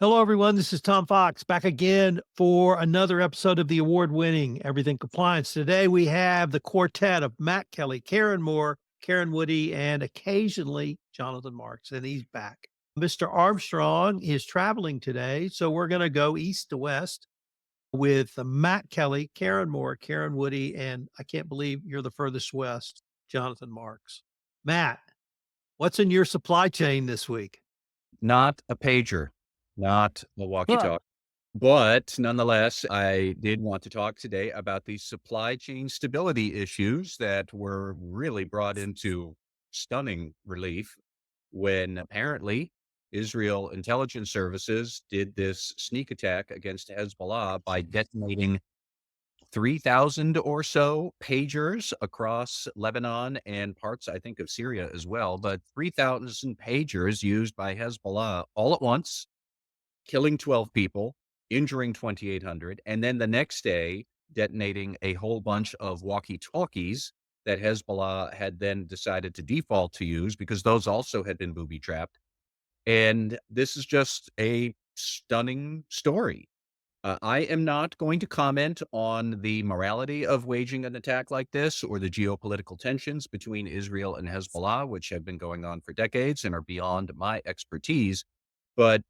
Hello, everyone. This is Tom Fox back again for another episode of the award-winning Everything Compliance. Today we have the quartet of Matt Kelly, Karen Moore, Karen Woody, and occasionally Jonathan Marks, and he's back. Mr. Armstrong is traveling today, so we're going to go east to west with Matt Kelly, Karen Moore, Karen Woody, and I can't believe you're the furthest west, Jonathan Marks. Matt, what's in your supply chain this week? Not a pager, not a Huh. walkie-talkie, but nonetheless, I did want to talk today about the supply chain stability issues that were really brought into stunning relief when apparently Israel intelligence services did this sneak attack against Hezbollah by detonating 3,000 or so pagers across Lebanon and parts, I think, of Syria as well, but 3,000 pagers used by Hezbollah all at once, killing 12 people, injuring 2,800, and then the next day detonating a whole bunch of walkie-talkies that Hezbollah had then decided to default to use because those also had been booby-trapped. And this is just a stunning story. I am not going to comment on the morality of waging an attack like this or the geopolitical tensions between Israel and Hezbollah, which have been going on for decades and are beyond my expertise. But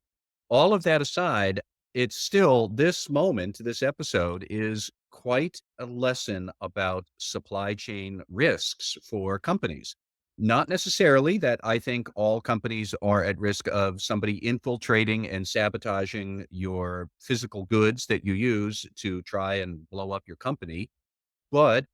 all of that aside, it's still this moment, this episode is quite a lesson about supply chain risks for companies. Not necessarily that I think all companies are at risk of somebody infiltrating and sabotaging your physical goods that you use to try and blow up your company, but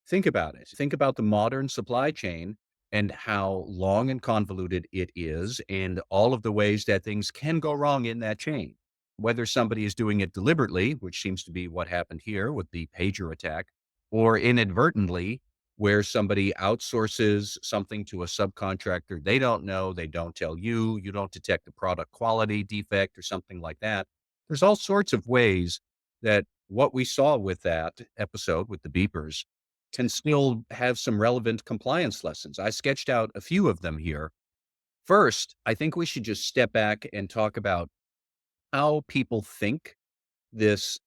think about it. Think about the modern supply chain and how long and convoluted it is, and all of the ways that things can go wrong in that chain. Whether somebody is doing it deliberately, which seems to be what happened here with the pager attack, or inadvertently, where somebody outsources something to a subcontractor they don't know, they don't tell you, you don't detect a product quality defect or something like that. There's all sorts of ways that what we saw with that episode with the beepers can still have some relevant compliance lessons. I sketched out a few of them here. First, I think we should just step back and talk about how people think this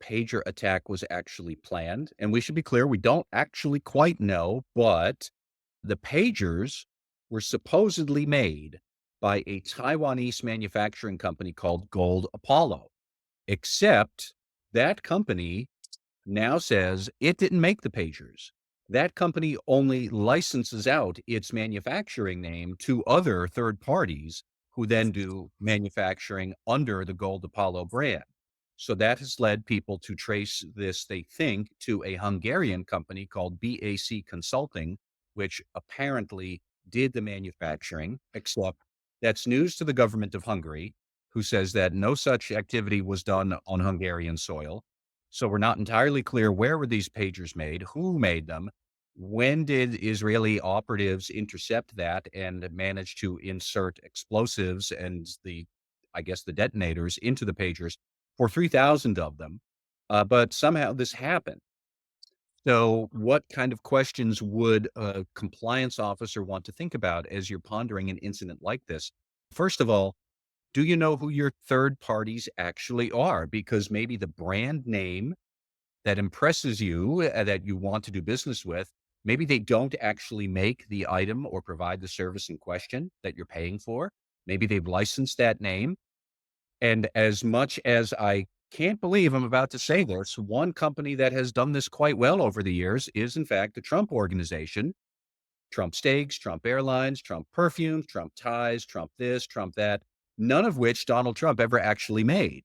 pager attack was actually planned. And we should be clear, we don't actually quite know, but the pagers were supposedly made by a Taiwanese manufacturing company called Gold Apollo, except that company now says it didn't make the pagers. That company only licenses out its manufacturing name to other third parties who then do manufacturing under the Gold Apollo brand. So that has led people to trace this, they think, to a Hungarian company called BAC Consulting, which apparently did the manufacturing, except that's news to the government of Hungary, who says that no such activity was done on Hungarian soil. So we're not entirely clear where were these pagers made, who made them, when did Israeli operatives intercept that and manage to insert explosives and I guess, the detonators into the pagers for 3,000 of them. But somehow this happened. So what kind of questions would a compliance officer want to think about as you're pondering an incident like this? First of all, do you know who your third parties actually are? Because maybe the brand name that impresses you, that you want to do business with, maybe they don't actually make the item or provide the service in question that you're paying for. Maybe they've licensed that name. And as much as I can't believe I'm about to say this, one company that has done this quite well over the years is, in fact, the Trump Organization. Trump Steaks, Trump Airlines, Trump Perfumes, Trump Ties, Trump this, Trump that, none of which Donald Trump ever actually made.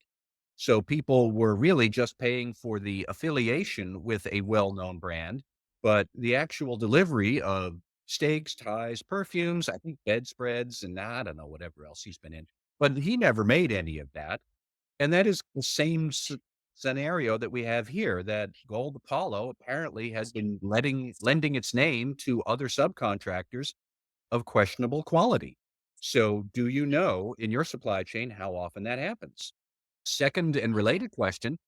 So people were really just paying for the affiliation with a well-known brand, but the actual delivery of steaks, ties, perfumes, I think bedspreads, and I don't know whatever else he's been in, but he never made any of that. And that is the same scenario that we have here, that Gold Apollo apparently has been lending its name to other subcontractors of questionable quality. So do you know in your supply chain how often that happens? Second and related question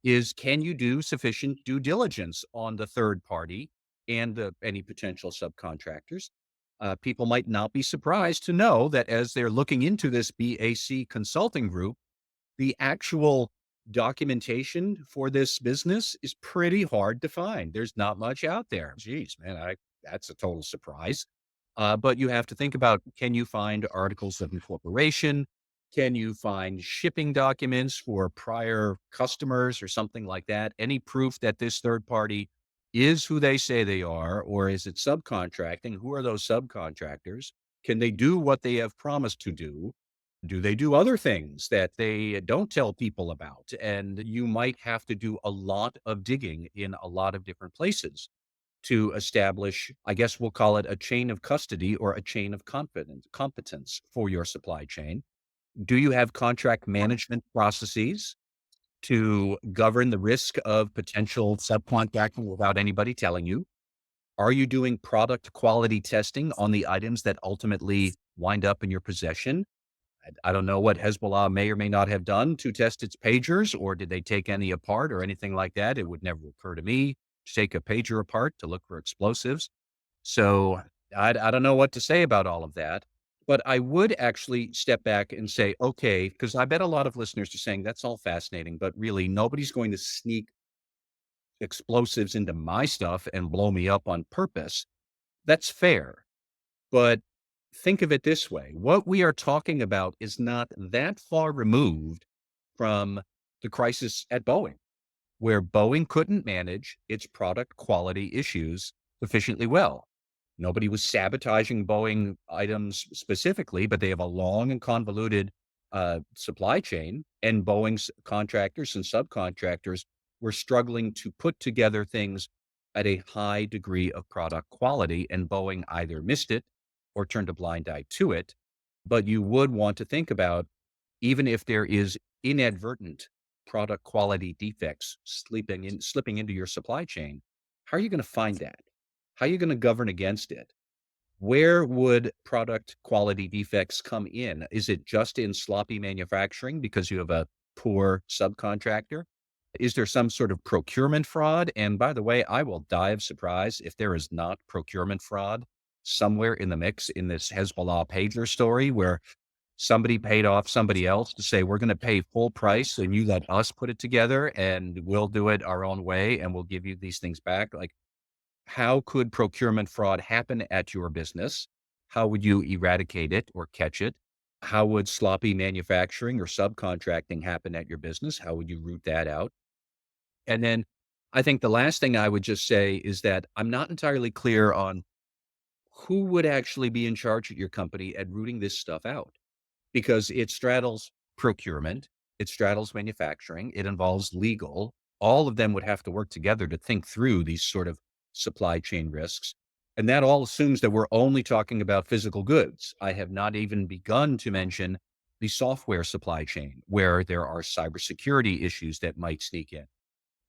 is, can you do sufficient due diligence on the third party and any potential subcontractors? People might not be surprised to know that as they're looking into this BAC consulting group, the actual documentation for this business is pretty hard to find. There's not much out there. Geez, man, that's a total surprise. But you have to think about, can you find articles of incorporation? Can you find shipping documents for prior customers or something like that? Any proof that this third party is who they say they are, or is it subcontracting? Who are those subcontractors? Can they do what they have promised to do? Do they do other things that they don't tell people about? And you might have to do a lot of digging in a lot of different places to establish, I guess we'll call it a chain of custody or a chain of competence for your supply chain. Do you have contract management processes to govern the risk of potential subcontracting without anybody telling you? Are you doing product quality testing on the items that ultimately wind up in your possession? I don't know what Hezbollah may or may not have done to test its pagers, or did they take any apart or anything like that? It would never occur to me to take a pager apart to look for explosives. So I don't know what to say about all of that. But I would actually step back and say, okay, because I bet a lot of listeners are saying that's all fascinating, but really nobody's going to sneak explosives into my stuff and blow me up on purpose. That's fair. But think of it this way. What we are talking about is not that far removed from the crisis at Boeing, where Boeing couldn't manage its product quality issues sufficiently well. Nobody was sabotaging Boeing items specifically, but they have a long and convoluted supply chain, and Boeing's contractors and subcontractors were struggling to put together things at a high degree of product quality, and Boeing either missed it or turned a blind eye to it. But you would want to think about, even if there is inadvertent product quality defects slipping into your supply chain, how are you going to find that? How are you going to govern against it? Where would product quality defects come in? Is it just in sloppy manufacturing because you have a poor subcontractor? Is there some sort of procurement fraud? And by the way, I will die of surprise if there is not procurement fraud somewhere in the mix in this Hezbollah pager story where somebody paid off somebody else to say, we're going to pay full price and you let us put it together and we'll do it our own way and we'll give you these things back. Like, how could procurement fraud happen at your business? How would you eradicate it or catch it? How would sloppy manufacturing or subcontracting happen at your business? How would you root that out? And then I think the last thing I would just say is that I'm not entirely clear on who would actually be in charge at your company at rooting this stuff out, because it straddles procurement, it straddles manufacturing, it involves legal. All of them would have to work together to think through these sort of supply chain risks. And that all assumes that we're only talking about physical goods. I have not even begun to mention the software supply chain, where there are cybersecurity issues that might sneak in.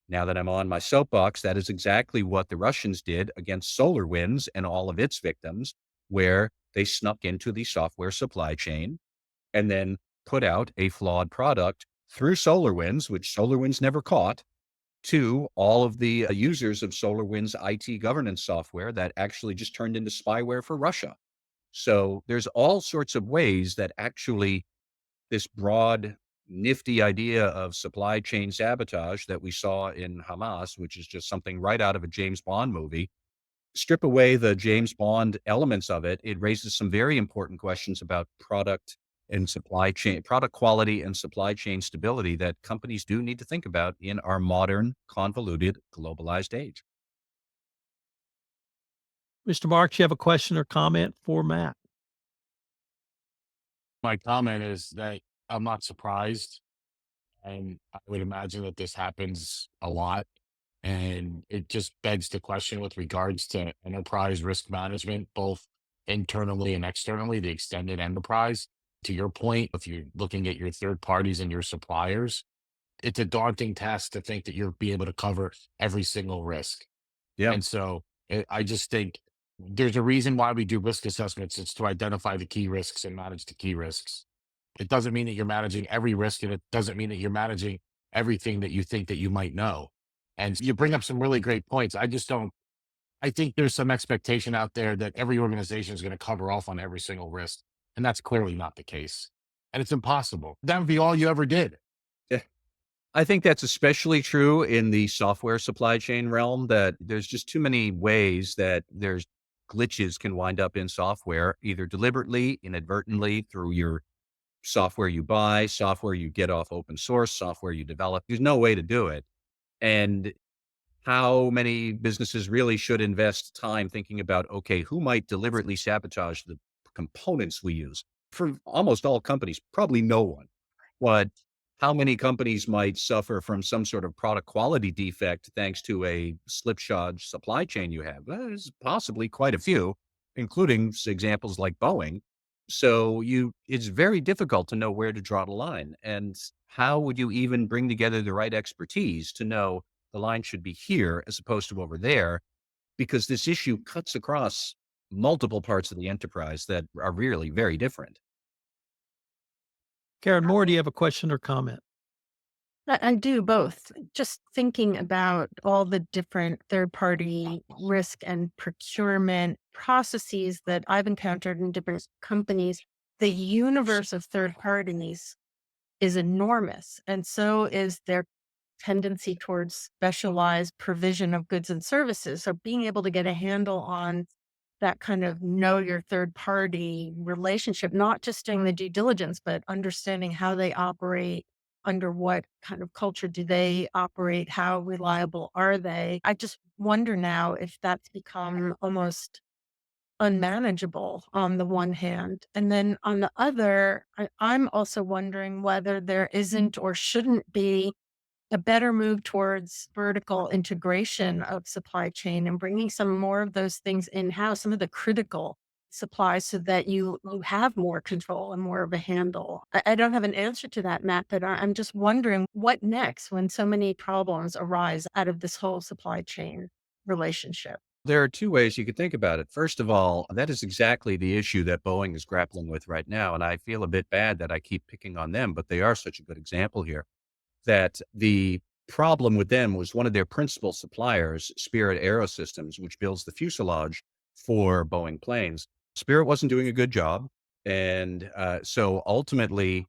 Now that I'm on my soapbox, that is exactly what the Russians did against SolarWinds and all of its victims, where they snuck into the software supply chain and then put out a flawed product through SolarWinds, which SolarWinds never caught, to all of the users of SolarWinds IT governance software that actually just turned into spyware for Russia. So there's all sorts of ways that actually this broad, nifty idea of supply chain sabotage that we saw in Hamas, which is just something right out of a James Bond movie, strip away the James Bond elements of it, it raises some very important questions about product and supply chain, product quality and supply chain stability that companies do need to think about in our modern, convoluted, globalized age. Mr. Marks, you have a question or comment for Matt? My comment is that I'm not surprised, and I would imagine that this happens a lot. And it just begs the question with regards to enterprise risk management, both internally and externally, the extended enterprise. To your point, if you're looking at your third parties and your suppliers, it's a daunting task to think that you'll be able to cover every single risk. Yeah. And so I just think there's a reason why we do risk assessments. It's to identify the key risks and manage the key risks. It doesn't mean that you're managing every risk, and it doesn't mean that you're managing everything that you think that you might know. And you bring up some really great points. I just don't. I think there's some expectation out there that every organization is going to cover off on every single risk. And that's clearly not the case. And it's impossible. That would be all you ever did. Yeah. I think that's especially true in the software supply chain realm, that there's just too many ways that there's glitches can wind up in software, either deliberately, inadvertently, through your software you buy, software you get off open source, software you develop. There's no way to do it. And how many businesses really should invest time thinking about, okay, who might deliberately sabotage the components we use? For almost all companies, probably no one. But how many companies might suffer from some sort of product quality defect thanks to a slipshod supply chain you have? Well, there's possibly quite a few, including examples like Boeing. So it's very difficult to know where to draw the line. And how would you even bring together the right expertise to know the line should be here as opposed to over there? Because this issue cuts across multiple parts of the enterprise that are really very different. Karen Moore, do you have a question or comment? I do both. Just thinking about all the different third party risk and procurement processes that I've encountered in different companies, the universe of third parties is enormous. And so is their tendency towards specialized provision of goods and services. So being able to get a handle on that kind of know your third party relationship, not just doing the due diligence, but understanding how they operate, under what kind of culture do they operate, how reliable are they. I just wonder now if that's become almost unmanageable on the one hand. And then on the other, I'm also wondering whether there isn't or shouldn't be a better move towards vertical integration of supply chain and bringing some more of those things in-house, some of the critical supplies, so that you have more control and more of a handle. I don't have an answer to that, Matt, but I'm just wondering what next when so many problems arise out of this whole supply chain relationship. There are two ways you could think about it. First of all, that is exactly the issue that Boeing is grappling with right now. And I feel a bit bad that I keep picking on them, but they are such a good example here. That the problem with them was one of their principal suppliers, Spirit Aerosystems, which builds the fuselage for Boeing planes. Spirit wasn't doing a good job. And so ultimately,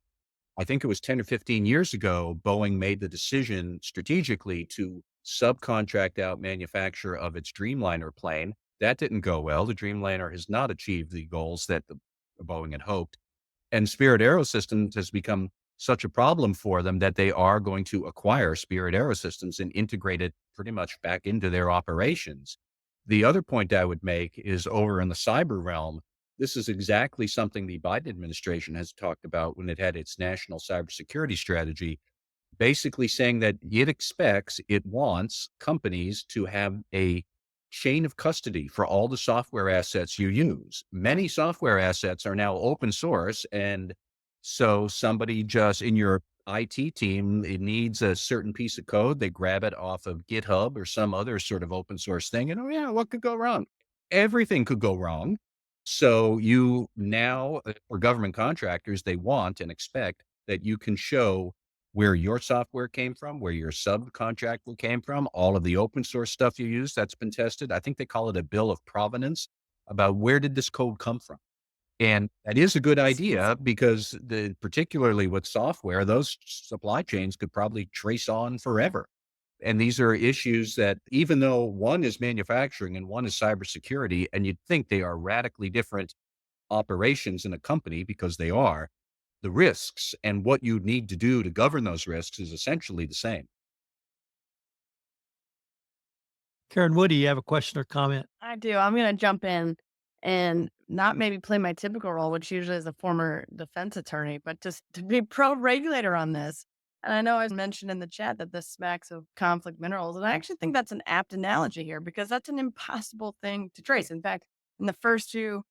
I think it was 10 or 15 years ago, Boeing made the decision strategically to subcontract out manufacture of its Dreamliner plane. That didn't go well. The Dreamliner has not achieved the goals that the Boeing had hoped. And Spirit Aerosystems has become such a problem for them that they are going to acquire Spirit Aerosystems and integrate it pretty much back into their operations. The other point I would make is over in the cyber realm. This is exactly something the Biden administration has talked about when it had its national cybersecurity strategy, basically saying that it wants companies to have a chain of custody for all the software assets you use. Many software assets are now open source. And so somebody just in your IT team, it needs a certain piece of code. They grab it off of GitHub or some other sort of open source thing. And oh, yeah, what could go wrong? Everything could go wrong. So you now, for government contractors, they want and expect that you can show where your software came from, where your subcontractor came from, all of the open source stuff you use that's been tested. I think they call it a bill of provenance about where did this code come from. And that is a good idea because particularly with software, those supply chains could probably trace on forever. And these are issues that even though one is manufacturing and one is cybersecurity, and you'd think they are radically different operations in a company because they are, the risks and what you need to do to govern those risks is essentially the same. Karen Woody, you have a question or comment? I do. I'm going to jump in and not maybe play my typical role, which usually is a former defense attorney, but just to be pro regulator on this. And I know I mentioned in the chat that this smacks of conflict minerals. And I actually think that's an apt analogy here because that's an impossible thing to trace. In fact, in the first 2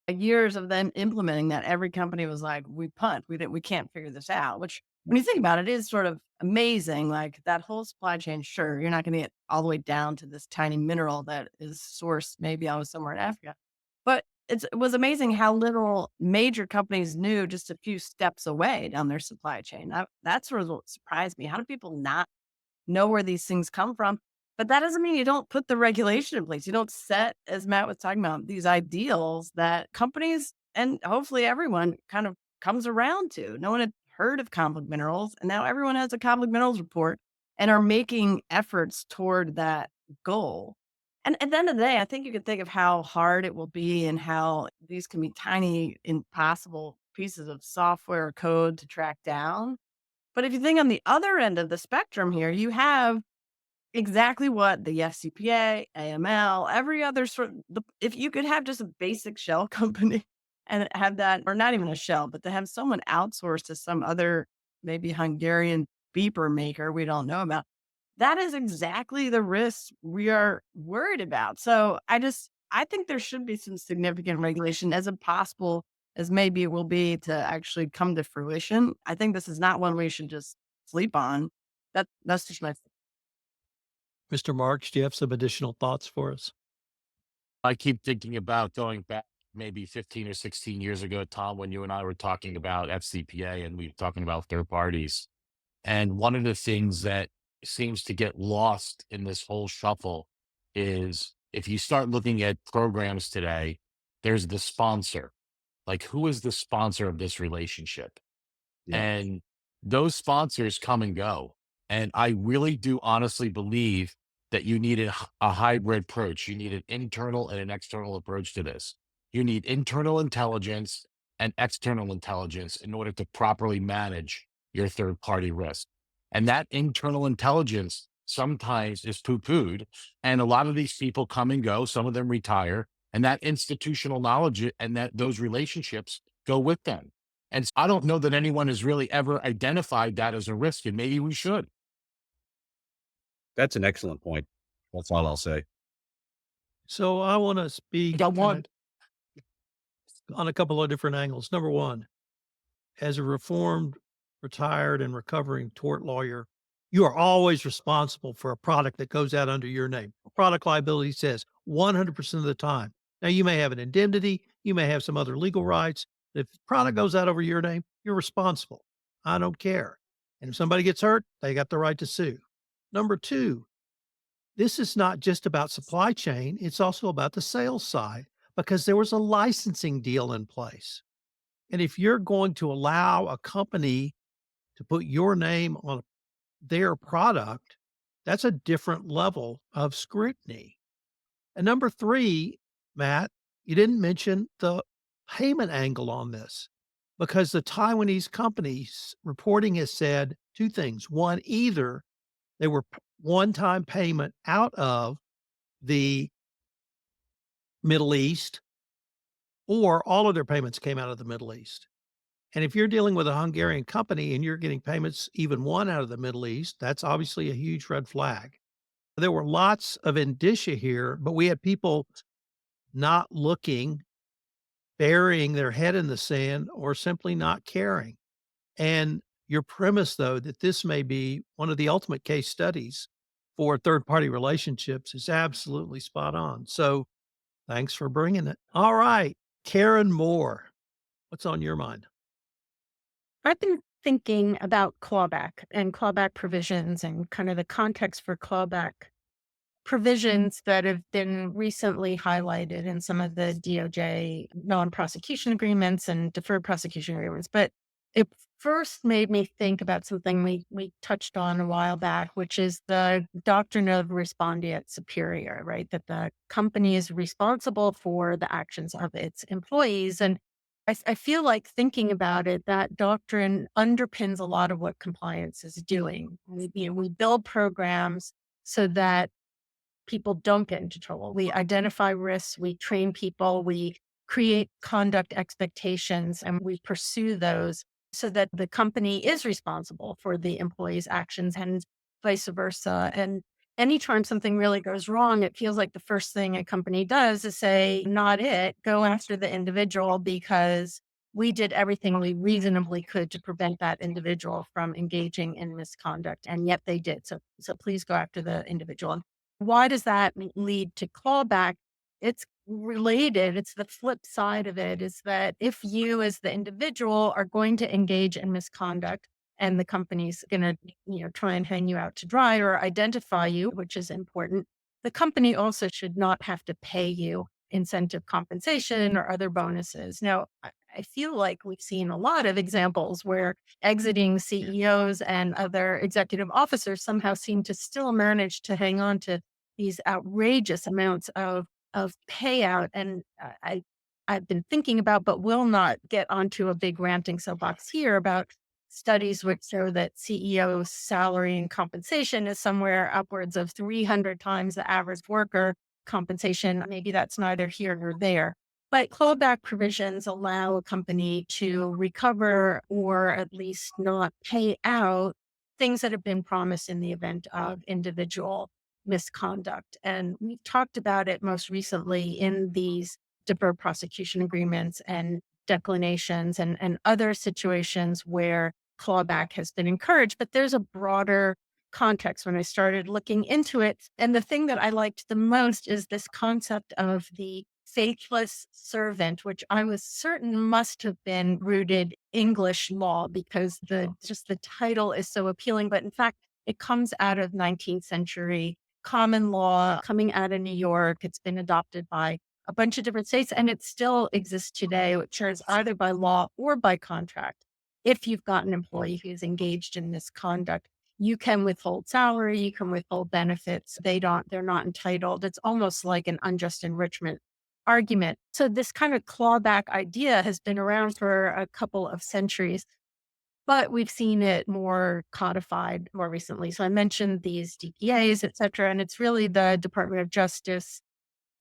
years of them implementing that, every company was like, we punt, we can't figure this out, which when you think about it is sort of amazing. Like that whole supply chain, sure, you're not going to get all the way down to this tiny mineral that is sourced maybe out of somewhere in Africa. But it was amazing how little major companies knew just a few steps away down their supply chain. That sort of what surprised me. How do people not know where these things come from? But that doesn't mean you don't put the regulation in place. You don't set, as Matt was talking about, these ideals that companies and hopefully everyone kind of comes around to. No one had heard of conflict minerals, and now everyone has a conflict minerals report and are making efforts toward that goal. And at the end of the day, I think you can think of how hard it will be and how these can be tiny, impossible pieces of software or code to track down. But if you think on the other end of the spectrum here, you have exactly what the FCPA, AML, every other if you could have just a basic shell company and have that, or not even a shell, but to have someone outsourced to some other, maybe Hungarian beeper maker we don't know about, that is exactly the risk we are worried about. So I think there should be some significant regulation, as impossible as maybe it will be to actually come to fruition. I think this is not one we should just sleep on. That's just my. Mr. Marks, do you have some additional thoughts for us? I keep thinking about going back maybe 15 or 16 years ago, Tom, when you and I were talking about FCPA and we were talking about third parties. And one of the things that seems to get lost in this whole shuffle is if you start looking at programs today, there's the sponsor. Like, who is the sponsor of this relationship? Yeah. And those sponsors come and go. And I really do honestly believe that you need a hybrid approach. You need an internal and an external approach to this. You need internal intelligence and external intelligence in order to properly manage your third party risk. And that internal intelligence sometimes is poo pooed. And a lot of these people come and go, some of them retire, and that institutional knowledge and that those relationships go with them. And I don't know that anyone has really ever identified that as a risk, and maybe we should. That's an excellent point. That's all I'll say. So I want to speak Got one. on a couple of different angles. Number one, as a reformed, retired, and recovering tort lawyer, you are always responsible for a product that goes out under your name. Product liability says 100% of the time. Now, you may have an indemnity, you may have some other legal rights. If the product goes out over your name, you're responsible. I don't care. And if somebody gets hurt, they got the right to sue. Number two, this is not just about supply chain, it's also about the sales side because there was a licensing deal in place. And if you're going to allow a company to put your name on their product, that's a different level of scrutiny. And number three, Matt, you didn't mention the payment angle on this because the Taiwanese companies reporting has said two things. One, either they were one-time payment out of the Middle East, or all of their payments came out of the Middle East. And if you're dealing with a Hungarian company and you're getting payments, even one out of the Middle East, that's obviously a huge red flag. There were lots of indicia here, but we had people not looking, burying their head in the sand, or simply not caring. And your premise, though, that this may be one of the ultimate case studies for third party relationships is absolutely spot on. So thanks for bringing it. All right, Karen Moore, what's on your mind? I've been thinking about clawback and clawback provisions and kind of the context for clawback provisions that have been recently highlighted in some of the DOJ non-prosecution agreements and deferred prosecution agreements. But it first made me think about something we touched on a while back, which is the doctrine of respondeat superior, right? That the company is responsible for the actions of its employees. And I feel like thinking about it, that doctrine underpins a lot of what compliance is doing. We build programs so that people don't get into trouble. We identify risks, we train people, we create conduct expectations, and we pursue those so that the company is responsible for the employee's actions and vice versa. And anytime something really goes wrong, it feels like the first thing a company does is say, not it, go after the individual because we did everything we reasonably could to prevent that individual from engaging in misconduct. And yet they did. So please go after the individual. Why does that lead to clawback? It's related. It's the flip side of it is that if you as the individual are going to engage in misconduct, and the company's going to, try and hang you out to dry or identify you, which is important. The company also should not have to pay you incentive compensation or other bonuses. Now, I feel like we've seen a lot of examples where exiting CEOs and other executive officers somehow seem to still manage to hang on to these outrageous amounts of payout. And I've been thinking about, but will not get onto a big ranting soapbox here about studies which show that CEO's salary and compensation is somewhere upwards of 300 times the average worker compensation. Maybe that's neither here nor there. But clawback provisions allow a company to recover or at least not pay out things that have been promised in the event of individual misconduct. And we've talked about it most recently in these deferred prosecution agreements and declinations and other situations where clawback has been encouraged. But there's a broader context when I started looking into it. And the thing that I liked the most is this concept of the faithless servant, which I was certain must have been rooted English law because the title is so appealing. But in fact, it comes out of 19th century common law coming out of New York. It's been adopted by a bunch of different states and it still exists today, which is either by law or by contract. If you've got an employee who's engaged in misconduct, you can withhold salary, you can withhold benefits. They're not entitled. It's almost like an unjust enrichment argument. So this kind of clawback idea has been around for a couple of centuries, but we've seen it more codified more recently. So I mentioned these DPAs, et cetera, and it's really the Department of Justice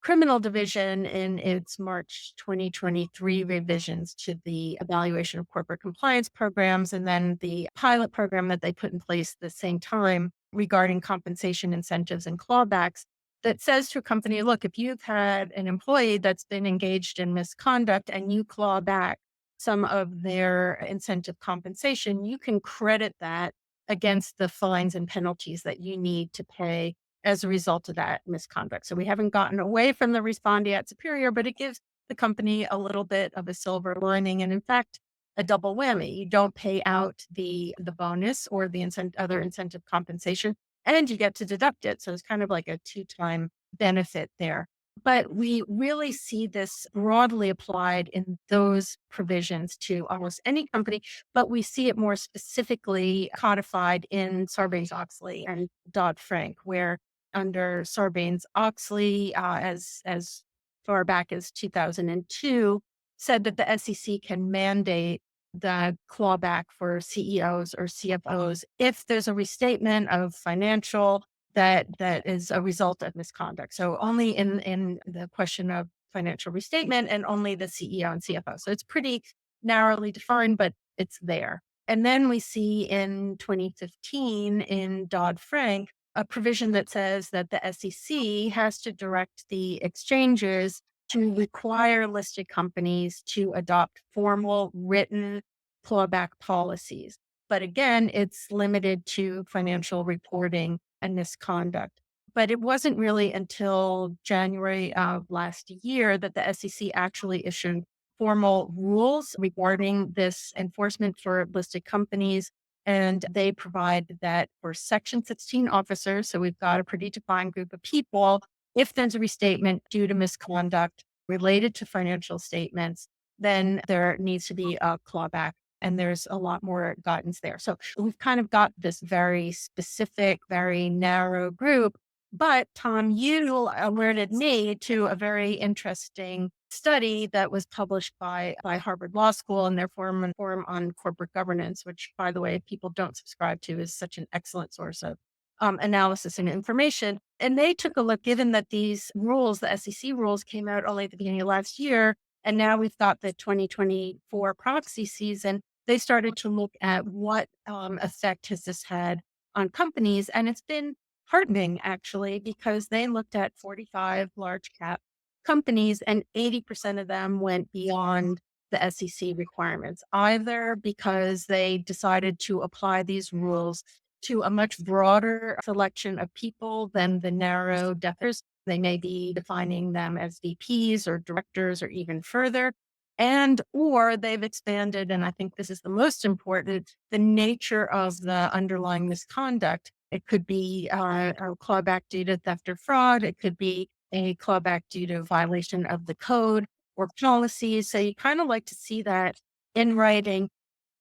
Criminal Division in its March 2023 revisions to the evaluation of corporate compliance programs, and then the pilot program that they put in place at the same time regarding compensation incentives and clawbacks that says to a company, look, if you've had an employee that's been engaged in misconduct and you claw back some of their incentive compensation, you can credit that against the fines and penalties that you need to pay as a result of that misconduct. So we haven't gotten away from the respondeat superior, but it gives the company a little bit of a silver lining. And in fact, a double whammy. You don't pay out the bonus or the other incentive compensation, and you get to deduct it. So it's kind of like a two-time benefit there. But we really see this broadly applied in those provisions to almost any company, but we see it more specifically codified in Sarbanes-Oxley and Dodd-Frank, where under Sarbanes-Oxley, as far back as 2002, said that the SEC can mandate the clawback for CEOs or CFOs if there's a restatement of financial that is a result of misconduct. So only in the question of financial restatement and only the CEO and CFO. So it's pretty narrowly defined, but it's there. And then we see in 2015 in Dodd-Frank, a provision that says that the SEC has to direct the exchanges to require listed companies to adopt formal written clawback policies. But again, it's limited to financial reporting and misconduct. But it wasn't really until January of last year that the SEC actually issued formal rules regarding this enforcement for listed companies. And they provide that for Section 16 officers. So we've got a pretty defined group of people. If there's a restatement due to misconduct related to financial statements, then there needs to be a clawback. And there's a lot more guidance there. So we've kind of got this very specific, very narrow group. But Tom, you alerted me to a very interesting study that was published by Harvard Law School in their forum on corporate governance, which, by the way, if people don't subscribe to, is such an excellent source of analysis and information. And they took a look, given that these rules, the SEC rules, came out only at the beginning of last year, and now we've got the 2024 proxy season. They started to look at what effect has this had on companies. And it's been heartening, actually, because they looked at 45 large cap companies and 80% of them went beyond the SEC requirements, either because they decided to apply these rules to a much broader selection of people than the narrow definitions. They may be defining them as VPs or directors or even further, and or they've expanded, and I think this is the most important, the nature of the underlying misconduct. It could be a clawback due to theft or fraud. It could be a clawback due to violation of the code or policies. So you kind of like to see that in writing.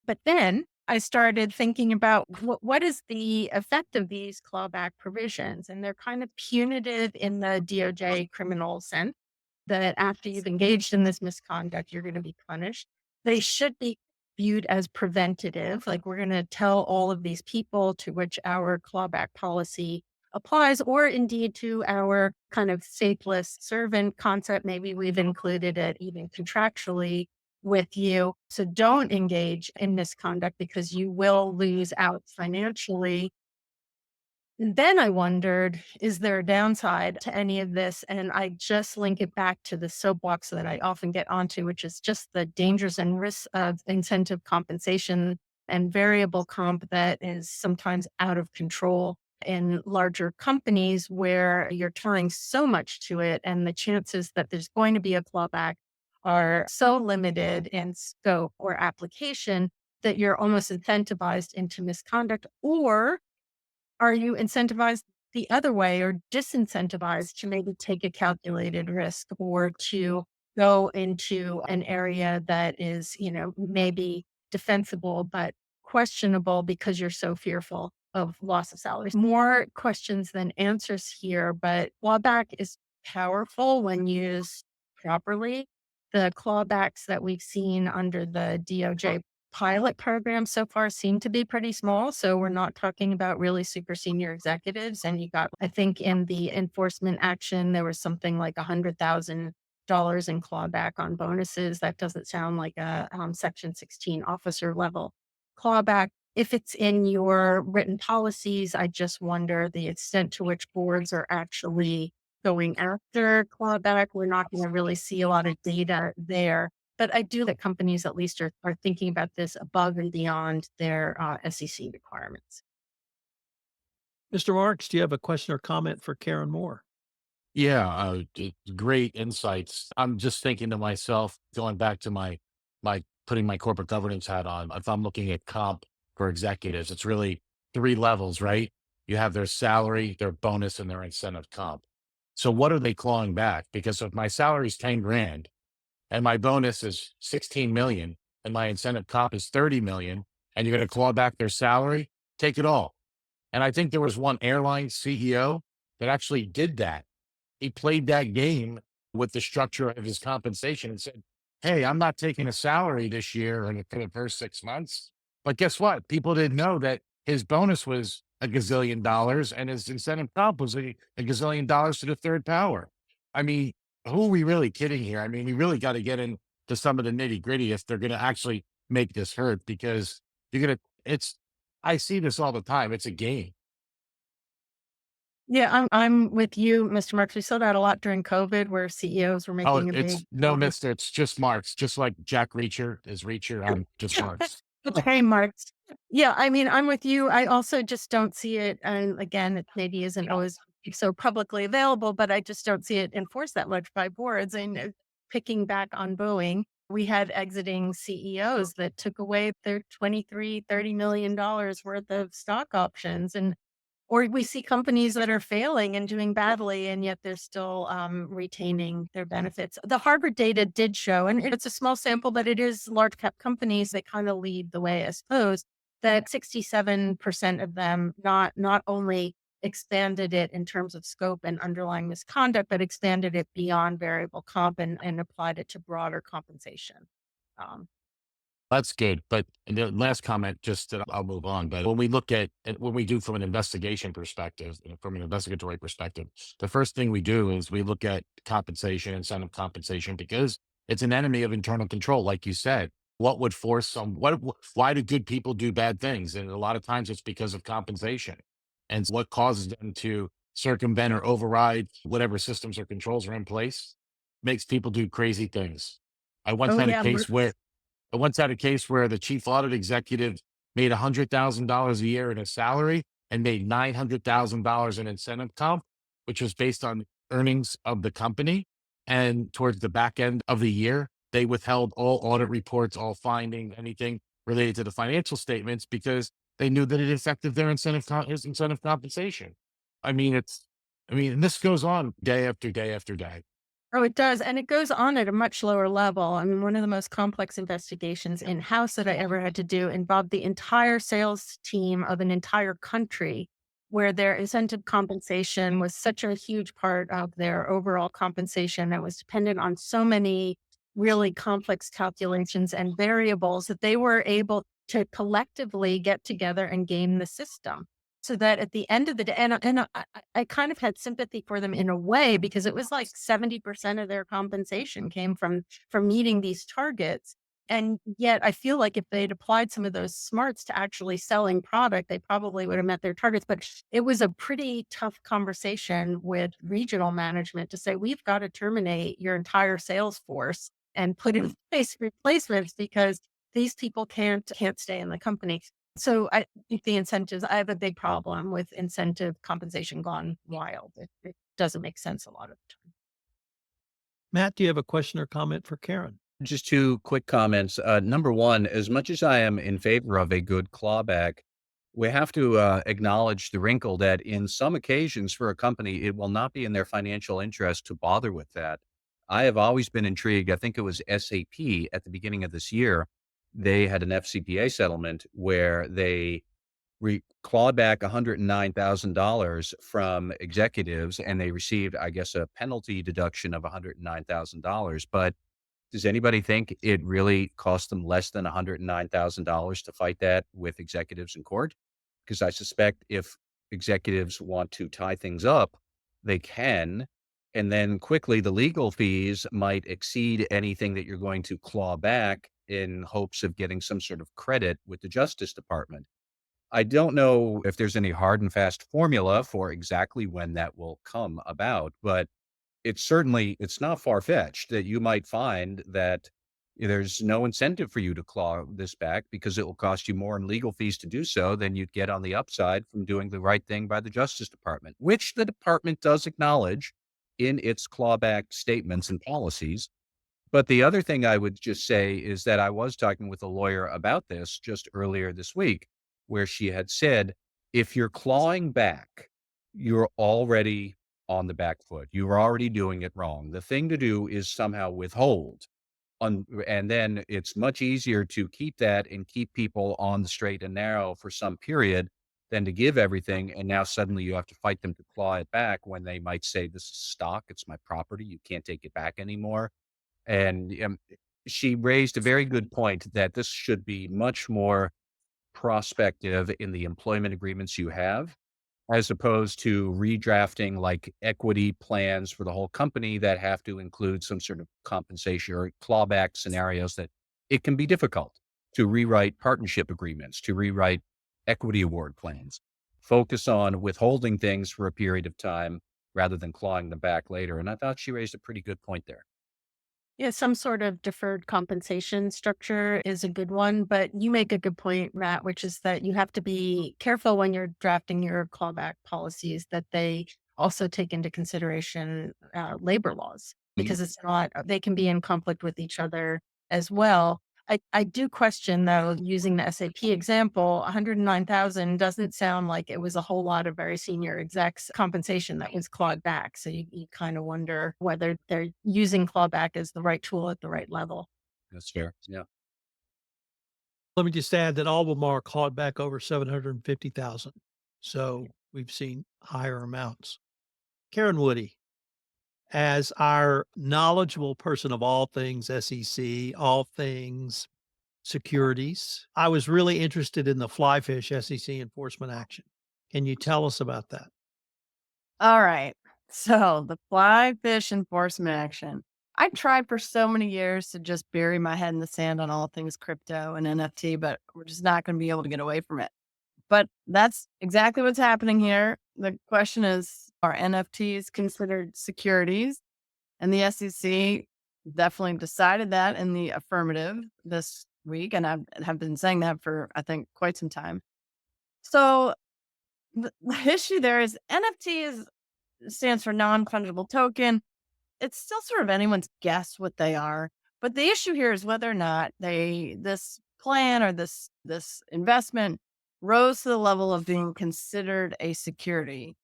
But then I started thinking about what is the effect of these clawback provisions? And they're kind of punitive in the DOJ criminal sense, that after you've engaged in this misconduct, you're going to be punished. They should be viewed as preventative. Like, we're going to tell all of these people to which our clawback policy applies, or indeed to our kind of faithless servant concept. Maybe we've included it even contractually with you. So don't engage in misconduct because you will lose out financially. And then I wondered, is there a downside to any of this? And I just link it back to the soapbox that I often get onto, which is just the dangers and risks of incentive compensation and variable comp that is sometimes out of control in larger companies where you're tying so much to it. And the chances that there's going to be a clawback are so limited in scope or application that you're almost incentivized into misconduct. Or are you incentivized the other way or disincentivized to maybe take a calculated risk or to go into an area that is, maybe defensible, but questionable because you're so fearful of loss of salaries? More questions than answers here, but clawback is powerful when used properly. The clawbacks that we've seen under the DOJ pilot program so far seem to be pretty small. So we're not talking about really super senior executives. And you got, I think in the enforcement action, there was something like $100,000 in clawback on bonuses. That doesn't sound like a Section 16 officer level clawback. If it's in your written policies, I just wonder the extent to which boards are actually going after clawback. We're not going to really see a lot of data there. But I do that companies at least are thinking about this above and beyond their SEC requirements. Mr. Marks, do you have a question or comment for Karen Moore? Yeah, great insights. I'm just thinking to myself, going back to my putting my corporate governance hat on. If I'm looking at comp for executives, it's really three levels, right? You have their salary, their bonus, and their incentive comp. So what are they clawing back? Because if my salary is 10 grand and my bonus is 16 million and my incentive comp is 30 million, and you're going to claw back their salary, take it all. And I think there was one airline CEO that actually did that. He played that game with the structure of his compensation and said, "Hey, I'm not taking a salary this year or for the first 6 months." But guess what? People didn't know that his bonus was a gazillion dollars and his incentive comp was a gazillion dollars to the third power. I mean, who are we really kidding here? I mean, we really got to get into some of the nitty gritty if they're going to actually make this hurt, because I see this all the time. It's a game. Yeah, I'm with you, Mr. Marks. We saw that a lot during COVID where CEOs were Oh, making a it's big no, mister. It's just Marks, just like Jack Reacher is Reacher. I'm just Marks. Okay, Marks. Yeah, I mean, I'm with you. I also just don't see it. And again, it maybe isn't always so publicly available, but I just don't see it enforced that much by boards. And picking back on Boeing, we had exiting CEOs that took away their $23-30 million worth of stock options. And or we see companies that are failing and doing badly, and yet they're still retaining their benefits. The Harvard data did show, and it's a small sample, but it is large cap companies that kind of lead the way, I suppose, that 67% of them not only expanded it in terms of scope and underlying misconduct, but expanded it beyond variable comp and applied it to broader compensation. Um, That's good. But the last comment, just that I'll move on. But when we look at when we do from an investigation perspective, from an investigatory perspective, the first thing we do is we look at compensation, incentive compensation, because it's an enemy of internal control. Like you said, what would force why do good people do bad things? And a lot of times it's because of compensation. And what causes them to circumvent or override whatever systems or controls are in place makes people do crazy things. I once oh had a yeah, case where I once had a case where the chief audit executive made $100,000 a year in a salary and made $900,000 in incentive comp, which was based on earnings of the company. And towards the back end of the year, they withheld all audit reports, all findings, anything related to the financial statements because they knew that it affected their his incentive compensation. I mean, and this goes on day after day after day. Oh, it does. And it goes on at a much lower level. I mean, one of the most complex investigations in-house that I ever had to do involved the entire sales team of an entire country, where their incentive compensation was such a huge part of their overall compensation that was dependent on so many really complex calculations and variables that they were able to collectively get together and game the system. So that at the end of the day, I kind of had sympathy for them in a way, because it was like 70% of their compensation came from meeting these targets. And yet I feel like if they'd applied some of those smarts to actually selling product, they probably would have met their targets. But it was a pretty tough conversation with regional management to say, we've got to terminate your entire sales force and put in place replacements, because these people can't stay in the company. So I think the incentives, I have a big problem with incentive compensation gone wild. It doesn't make sense a lot of the time. Matt, do you have a question or comment for Karen? Just two quick comments. Number one, as much as I am in favor of a good clawback, we have to acknowledge the wrinkle that in some occasions for a company, it will not be in their financial interest to bother with that. I have always been intrigued. I think it was SAP at the beginning of this year. They had an FCPA settlement where they clawed back $109,000 from executives, and they received, I guess, a penalty deduction of $109,000. But does anybody think it really cost them less than $109,000 to fight that with executives in court? Because I suspect if executives want to tie things up, they can. And then quickly, the legal fees might exceed anything that you're going to claw back in hopes of getting some sort of credit with the Justice Department. I don't know if there's any hard and fast formula for exactly when that will come about, but it's not far-fetched that you might find that there's no incentive for you to claw this back because it will cost you more in legal fees to do so than you'd get on the upside from doing the right thing by the Justice Department, which the department does acknowledge in its clawback statements and policies. But the other thing I would just say is that I was talking with a lawyer about this just earlier this week, where she had said, if you're clawing back, you're already on the back foot. You're already doing it wrong. The thing to do is somehow withhold. And then it's much easier to keep that and keep people on the straight and narrow for some period than to give everything. And now suddenly you have to fight them to claw it back when they might say, this is stock, it's my property, you can't take it back anymore. And she raised a very good point that this should be much more prospective in the employment agreements you have, as opposed to redrafting like equity plans for the whole company that have to include some sort of compensation or clawback scenarios that it can be difficult to rewrite partnership agreements, to rewrite equity award plans. Focus on withholding things for a period of time rather than clawing them back later. And I thought she raised a pretty good point there. Yeah, some sort of deferred compensation structure is a good one, but you make a good point, Matt, which is that you have to be careful when you're drafting your clawback policies that they also take into consideration labor laws, because it's not, they can be in conflict with each other as well. I do question, though, using the SAP example, 109,000 doesn't sound like it was a whole lot of very senior execs compensation that was clawed back. So you kind of wonder whether they're using clawback as the right tool at the right level. That's fair. Yeah. Let me just add that Albemarle clawed back over 750,000. So we've seen higher amounts. Karen Woody, as our knowledgeable person of all things SEC, all things securities, I was really interested in the Flyfish SEC enforcement action. Can you tell us about that? All right. So the Flyfish enforcement action. I tried for so many years to just bury my head in the sand on all things crypto and NFT, but we're just not going to be able to get away from it. But that's exactly what's happening here. The question is, are NFTs considered securities? And the SEC definitely decided that in the affirmative this week. And I have been saying that for, I think, quite some time. So the issue there is NFTs stands for non-fungible token. It's still sort of anyone's guess what they are. But the issue here is whether or not this plan or this investment rose to the level of being considered a security.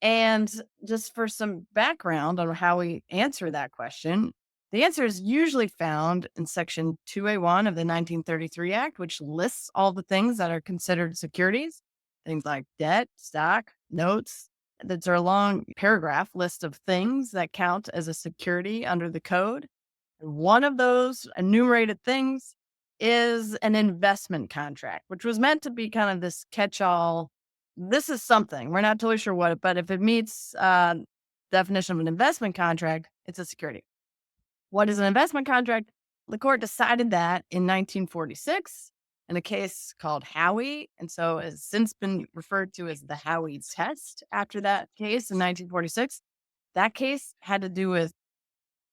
And just for some background on how we answer that question, the answer is usually found in Section 2A1 of the 1933 Act, which lists all the things that are considered securities, things like debt, stock, notes. That's a long paragraph list of things that count as a security under the code. And one of those enumerated things is an investment contract, which was meant to be kind of this catch-all. This is something. We're not totally sure what, but if it meets definition of an investment contract, it's a security. What is an investment contract? The court decided that in 1946 in a case called Howey. And so it's since been referred to as the Howey test after that case in 1946. That case had to do with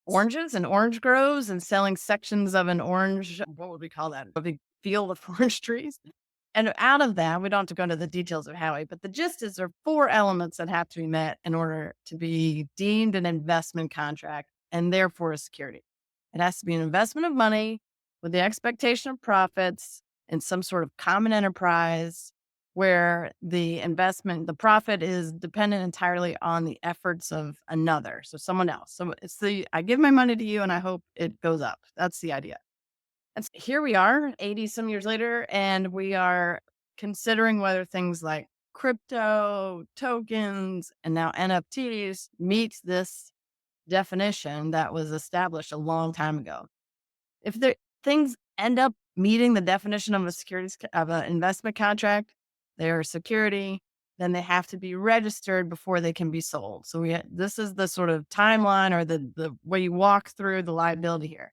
oranges and orange groves and selling sections of an orange, what would we call that? A big field of orange trees. And out of that, we don't have to go into the details of Howey, but the gist is there are 4 elements that have to be met in order to be deemed an investment contract and therefore a security. It has to be an investment of money with the expectation of profits in some sort of common enterprise where the profit is dependent entirely on the efforts of another. So someone else. So it's I give my money to you and I hope it goes up. That's the idea. And so here we are 80 some years later, and we are considering whether things like crypto, tokens, and now NFTs meet this definition that was established a long time ago. If the things end up meeting the definition of an investment contract, they are a security, then they have to be registered before they can be sold. So this is the sort of timeline or the way you walk through the liability here.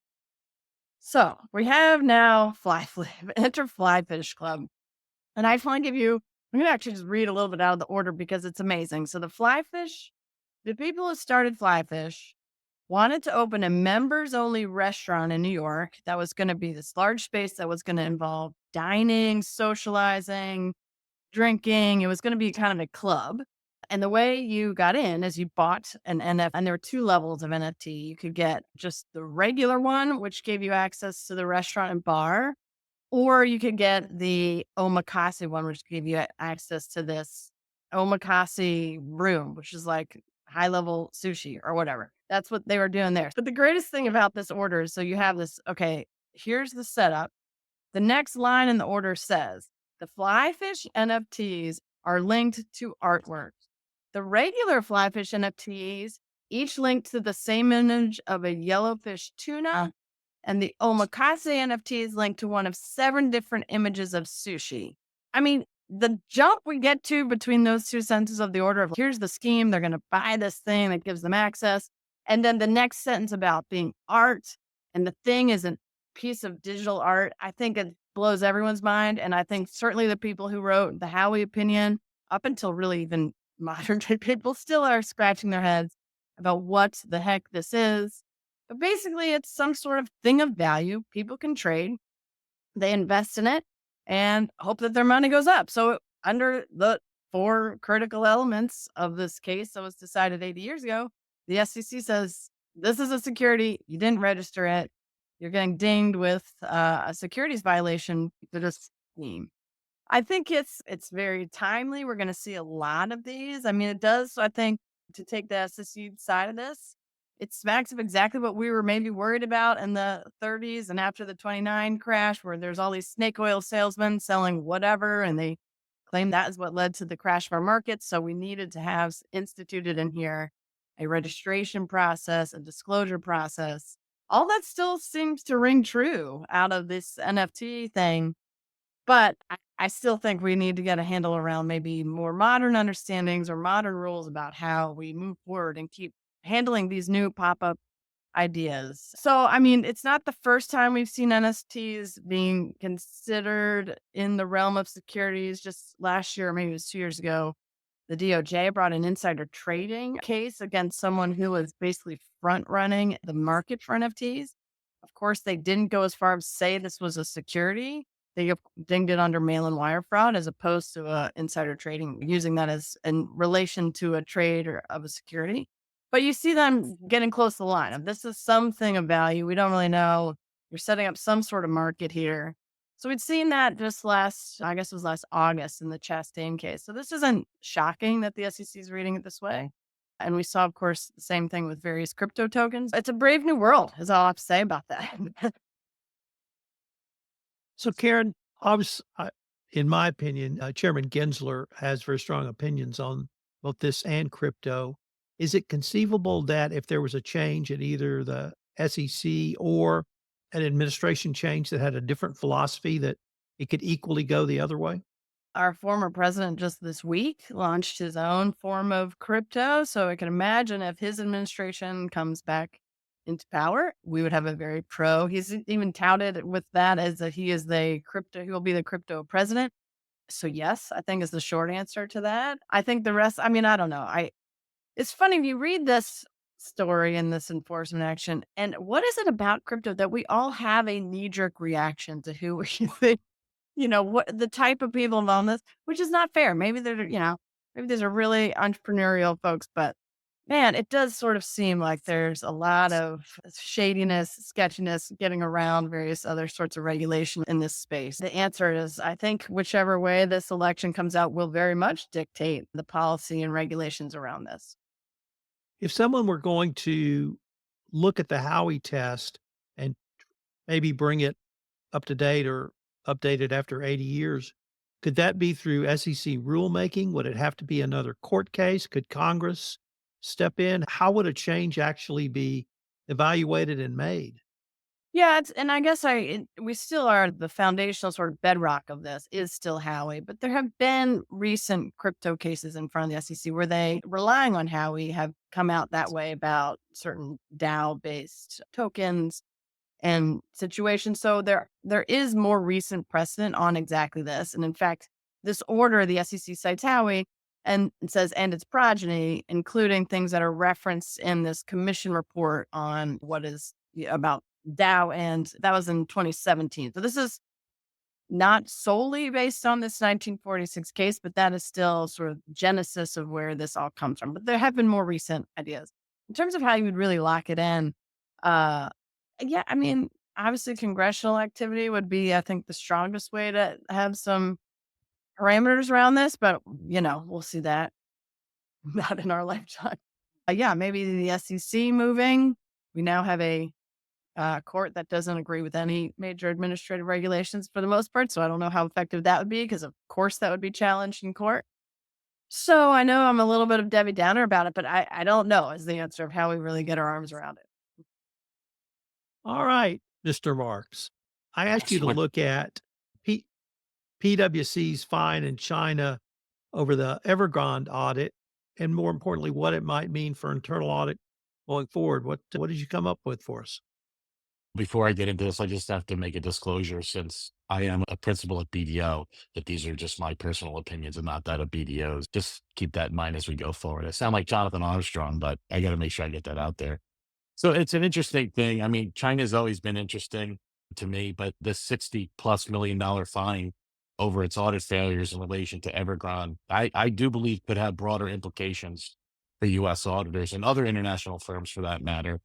So we have now enter Flyfish Club. And I'm going to actually just read a little bit out of the order because it's amazing. So the people who started Flyfish wanted to open a members only restaurant in New York that was going to be this large space that was going to involve dining, socializing, drinking. It was going to be kind of a club. And the way you got in is you bought an NFT, and there were 2 levels of NFT. You could get just the regular one, which gave you access to the restaurant and bar, or you could get the omakase one, which gave you access to this omakase room, which is like high level sushi or whatever. That's what they were doing there. But the greatest thing about this order is so you have this, okay, here's the setup. The next line in the order says, the Flyfish NFTs are linked to artwork. The regular Flyfish NFTs each linked to the same image of a yellowfish tuna, and the omakase NFTs linked to one of 7 different images of sushi. I mean, the jump we get to between those 2 sentences of the order of here's the scheme, they're going to buy this thing that gives them access. And then the next sentence about being art and the thing is a piece of digital art, I think it blows everyone's mind. And I think certainly the people who wrote the Howey opinion, up until really even modern day people, still are scratching their heads about what the heck this is. But basically, it's some sort of thing of value. People can trade, they invest in it, and hope that their money goes up. So, under the 4 critical elements of this case that was decided 80 years ago, the SEC says this is a security. You didn't register it. You're getting dinged with a securities violation for this scheme. I think it's very timely. We're going to see a lot of these. I mean, it does. I think to take the SEC side of this, it smacks of exactly what we were maybe worried about in the 30s and after the 29 crash, where there's all these snake oil salesmen selling whatever, and they claim that is what led to the crash of our markets. So we needed to have instituted in here a registration process, a disclosure process. All that still seems to ring true out of this NFT thing. But I still think we need to get a handle around maybe more modern understandings or modern rules about how we move forward and keep handling these new pop-up ideas. So, I mean, it's not the first time we've seen NFTs being considered in the realm of securities. Just last year, maybe it was 2 years ago, the DOJ brought an insider trading case against someone who was basically front running the market for NFTs. Of course, they didn't go as far as say this was a security. They dinged it under mail and wire fraud as opposed to insider trading, using that as in relation to a trade or of a security. But you see them getting close to the line of this is something of value. We don't really know. You're setting up some sort of market here. So we'd seen that just I guess it was last August in the Chastain case. So this isn't shocking that the SEC is reading it this way. And we saw, of course, the same thing with various crypto tokens. It's a brave new world, is all I have to say about that. So, Karen, obviously, in my opinion, Chairman Gensler has very strong opinions on both this and crypto. Is it conceivable that if there was a change at either the SEC or an administration change that had a different philosophy, that it could equally go the other way? Our former president just this week launched his own form of crypto. So I can imagine if his administration comes back into power, we would have a very pro. He's even touted with that as that he is he will be the crypto president. So yes, I think is the short answer to that. I think the rest, I mean, I don't know. It's funny, you read this story and this enforcement action, and what is it about crypto that we all have a knee-jerk reaction to who we think, what the type of people involved in this, which is not fair. Maybe these are really entrepreneurial folks, but man, it does sort of seem like there's a lot of shadiness, sketchiness getting around various other sorts of regulation in this space. The answer is, I think, whichever way this election comes out will very much dictate the policy and regulations around this. If someone were going to look at the Howey test and maybe bring it up to date or update it after 80 years, could that be through SEC rulemaking? Would it have to be another court case? Could Congress step in? How would a change actually be evaluated and made? Yeah, and I guess we still are the foundational sort of bedrock of this is still Howey, but there have been recent crypto cases in front of the SEC where they, relying on Howey, have come out that way about certain DAO-based tokens and situations. So there is more recent precedent on exactly this. And in fact, this order, the SEC cites Howey and it says, and its progeny, including things that are referenced in this commission report on what is about DAO. And that was in 2017. So this is not solely based on this 1946 case, but that is still sort of genesis of where this all comes from. But there have been more recent ideas. In terms of how you would really lock it in, uh, yeah, I mean, obviously congressional activity would be, I think, the strongest way to have some parameters around this, but we'll see that not in our lifetime. Yeah, maybe the SEC moving. We now have a court that doesn't agree with any major administrative regulations for the most part. So I don't know how effective that would be because, of course, that would be challenged in court. So I know I'm a little bit of Debbie Downer about it, but I don't know is the answer of how we really get our arms around it. All right, Mr. Marks. I asked you to What look at P- PwC's fine in China over the Evergrande audit, and more importantly, what it might mean for internal audit going forward. What did you come up with for us? Before I get into this, I just have to make a disclosure since I am a principal at BDO, that these are just my personal opinions and not that of BDO's. Just keep that in mind as we go forward. I sound like Jonathan Armstrong, but I got to make sure I get that out there. So it's an interesting thing. I mean, China's always been interesting to me, but the $60+ million fine over its audit failures in relation to Evergrande, I do believe could have broader implications for US auditors and other international firms for that matter.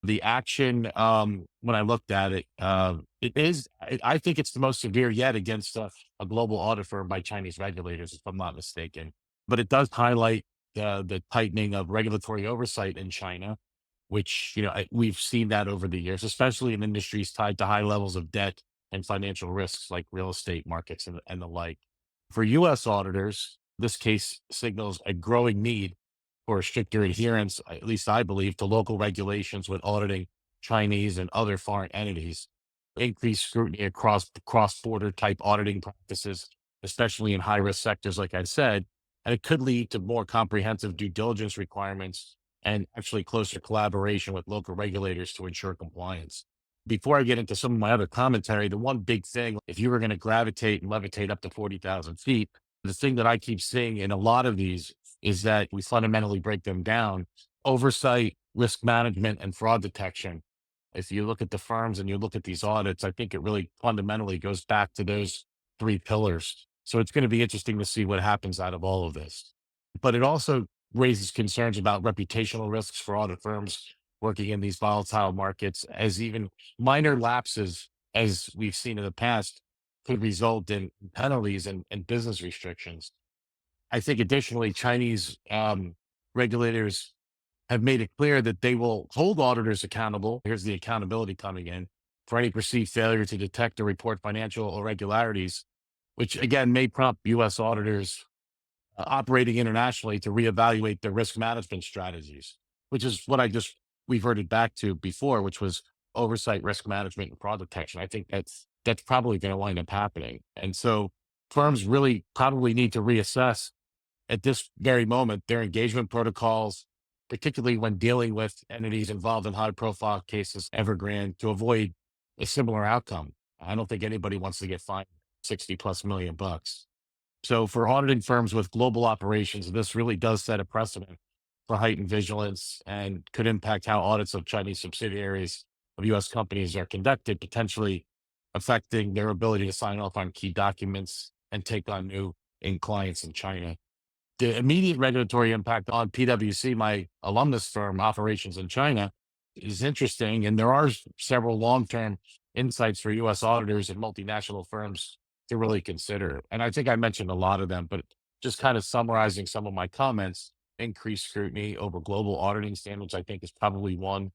The action, when I looked at it, I think it's the most severe yet against a global audit firm by Chinese regulators, if I'm not mistaken. But it does highlight the tightening of regulatory oversight in China, which, we've seen that over the years, especially in industries tied to high levels of debt and financial risks like real estate markets and the like. For US auditors, this case signals a growing need for stricter adherence, at least I believe, to local regulations when auditing Chinese and other foreign entities, increased scrutiny across cross-border type auditing practices, especially in high-risk sectors, like I said, and it could lead to more comprehensive due diligence requirements and actually closer collaboration with local regulators to ensure compliance. Before I get into some of my other commentary, the one big thing, if you were going to gravitate and levitate up to 40,000 feet, the thing that I keep seeing in a lot of these is that we fundamentally break them down: oversight, risk management, and fraud detection. If you look at the firms and you look at these audits, I think it really fundamentally goes back to those three pillars. So it's going to be interesting to see what happens out of all of this. But it also raises concerns about reputational risks for audit firms working in these volatile markets, as even minor lapses, as we've seen in the past, could result in penalties and business restrictions. I think additionally, Chinese regulators have made it clear that they will hold auditors accountable. Here's the accountability coming in for any perceived failure to detect or report financial irregularities, which again may prompt U.S. auditors operating internationally to reevaluate their risk management strategies, which is what I just reverted back to before, which was oversight, risk management, and fraud detection. I think that's probably going to wind up happening. And so firms really probably need to reassess at this very moment their engagement protocols, particularly when dealing with entities involved in high profile cases, Evergrande, to avoid a similar outcome. I don't think anybody wants to get fined 60 plus million bucks. So for auditing firms with global operations, this really does set a precedent for heightened vigilance and could impact how audits of Chinese subsidiaries of U.S. companies are conducted, potentially affecting their ability to sign off on key documents and take on new clients in China. The immediate regulatory impact on PwC, my alumnus firm, operations in China, is interesting. And there are several long-term insights for U.S. auditors and multinational firms to really consider. And I think I mentioned a lot of them, but just kind of summarizing some of my comments, increased scrutiny over global auditing standards, I think is probably one.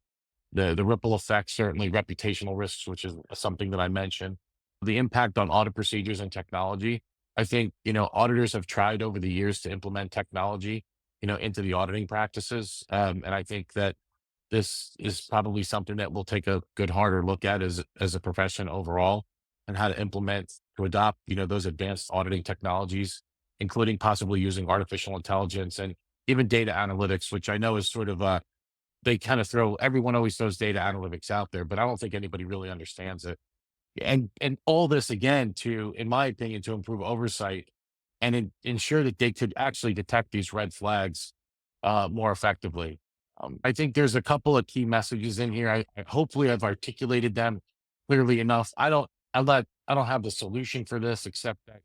The ripple effect, certainly reputational risks, which is something that I mentioned. The impact on audit procedures and technology. I think, auditors have tried over the years to implement technology, into the auditing practices. And I think that this is probably something that we'll take a good harder look at as a profession overall, and how to implement, to adopt, those advanced auditing technologies, including possibly using artificial intelligence and even data analytics, which I know is sort of they kind of everyone always throws data analytics out there, but I don't think anybody really understands it. And all this again to, in my opinion, to improve oversight and ensure that they could actually detect these red flags more effectively. I think there's a couple of key messages in here. I hopefully I've articulated them clearly enough. I don't have the solution for this, except that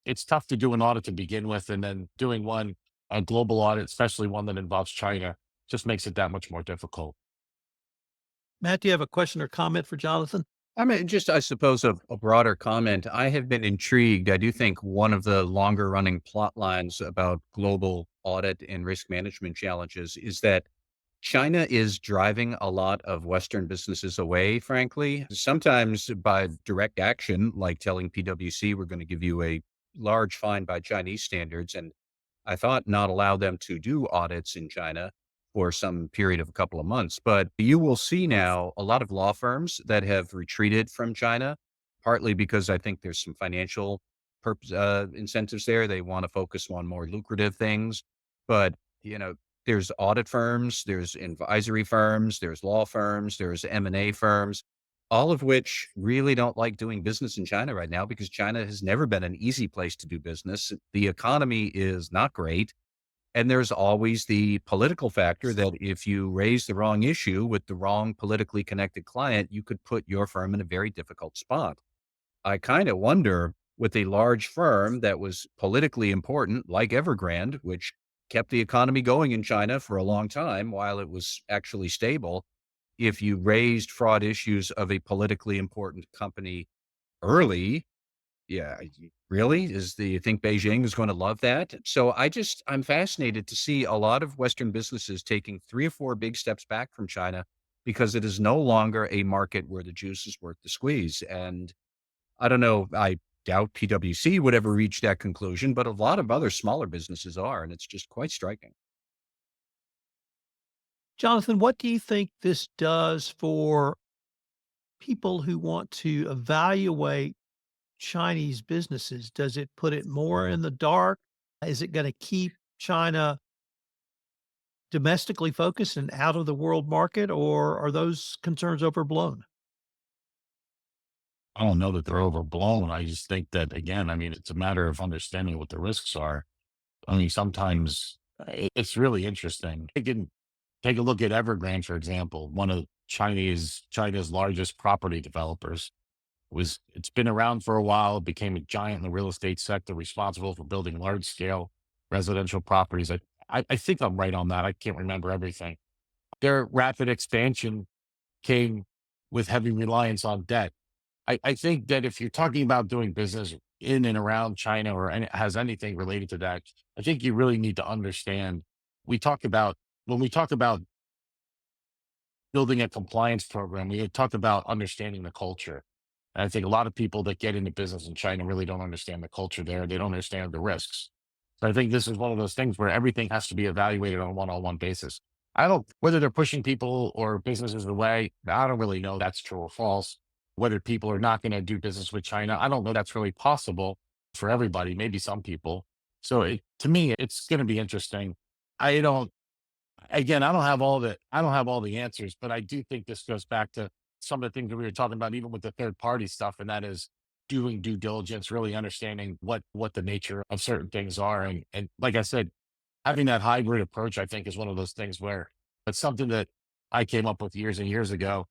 it's tough to do an audit to begin with, and then doing a global audit, especially one that involves China, just makes it that much more difficult. Matt, do you have a question or comment for Jonathan? I mean, just, I suppose, a broader comment. I have been intrigued. I do think one of the longer running plot lines about global audit and risk management challenges is that China is driving a lot of Western businesses away, frankly, sometimes by direct action, like telling PwC, we're going to give you a large fine by Chinese standards. And I thought not allow them to do audits in China for some period of a couple of months. But you will see now a lot of law firms that have retreated from China, partly because I think there's some financial incentives there. They want to focus on more lucrative things. But, there's audit firms, there's advisory firms, there's law firms, there's M&A firms, all of which really don't like doing business in China right now because China has never been an easy place to do business. The economy is not great. And there's always the political factor that if you raise the wrong issue with the wrong politically connected client, you could put your firm in a very difficult spot. I kind of wonder, with a large firm that was politically important, like Evergrande, which kept the economy going in China for a long time while it was actually stable, if you raised fraud issues of a politically important company early, yeah, really? Do you think Beijing is going to love that? So I'm fascinated to see a lot of Western businesses taking 3 or 4 big steps back from China because it is no longer a market where the juice is worth the squeeze. And I don't know, I doubt PwC would ever reach that conclusion, but a lot of other smaller businesses are, and it's just quite striking. Jonathan, what do you think this does for people who want to evaluate Chinese businesses? Does it put it more in the dark? Is it going to keep China domestically focused and out of the world market, or are those concerns overblown? I don't know that they're overblown. I just think that, again, I mean, it's a matter of understanding what the risks are. I mean, sometimes it's really interesting. You can take a look at Evergrande, for example, one of China's largest property developers. It's been around for a while, became a giant in the real estate sector, responsible for building large scale residential properties. I think I'm right on that. I can't remember everything. Their rapid expansion came with heavy reliance on debt. I think that if you're talking about doing business in and around China or has anything related to that, I think you really need to understand. We talk about when we talk about building a compliance program, we talk about understanding the culture. And I think a lot of people that get into business in China really don't understand the culture there. They don't understand the risks. So I think this is one of those things where everything has to be evaluated on a one-on-one basis. I don't, whether they're pushing people or businesses away, I don't really know that's true or false. Whether people are not going to do business with China, I don't know that's really possible for everybody, maybe some people. So to me, it's going to be interesting. I don't, again, I don't have all the answers, but I do think this goes back to some of the things that we were talking about, even with the third party stuff, and that is doing due diligence, really understanding what the nature of certain things are, and like I said, having that hybrid approach, I think, is one of those things where it's something that I came up with years and years ago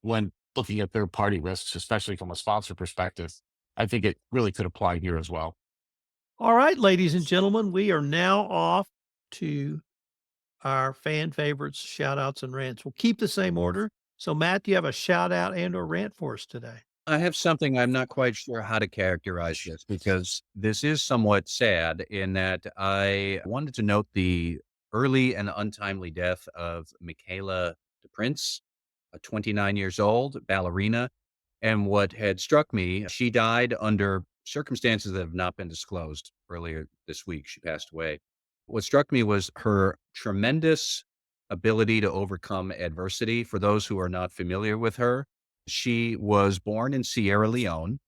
when looking at third party risks, especially from a sponsor perspective. I think it really could apply here as well. All right, ladies and gentlemen, we are now off to our fan favorites, shout outs and rants. We'll keep the same order. So, Matt, do you have a shout out and or rant for us today? I have something I'm not quite sure how to characterize this because this is somewhat sad in that I wanted to note the early and untimely death of Michaela Deprince, a 29 years old ballerina. And what had struck me, she died under circumstances that have not been disclosed earlier this week. She passed away. What struck me was her tremendous ability to overcome adversity. For those who are not familiar with her, she was born in Sierra Leone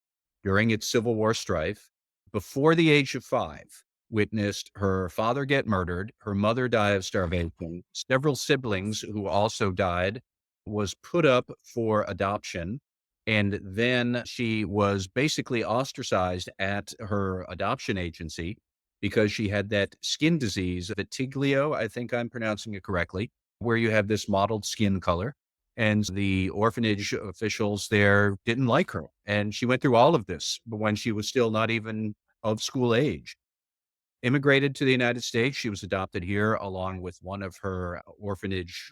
during its Civil War strife. Before the age of 5, witnessed her father get murdered, her mother die of starvation, several siblings who also died, was put up for adoption, and then she was basically ostracized at her adoption agency because she had that skin disease, vitiglio, I think I'm pronouncing it correctly, where you have this mottled skin color. And the orphanage officials there didn't like her. And she went through all of this when she was still not even of school age. Immigrated to the United States. She was adopted here along with one of her orphanage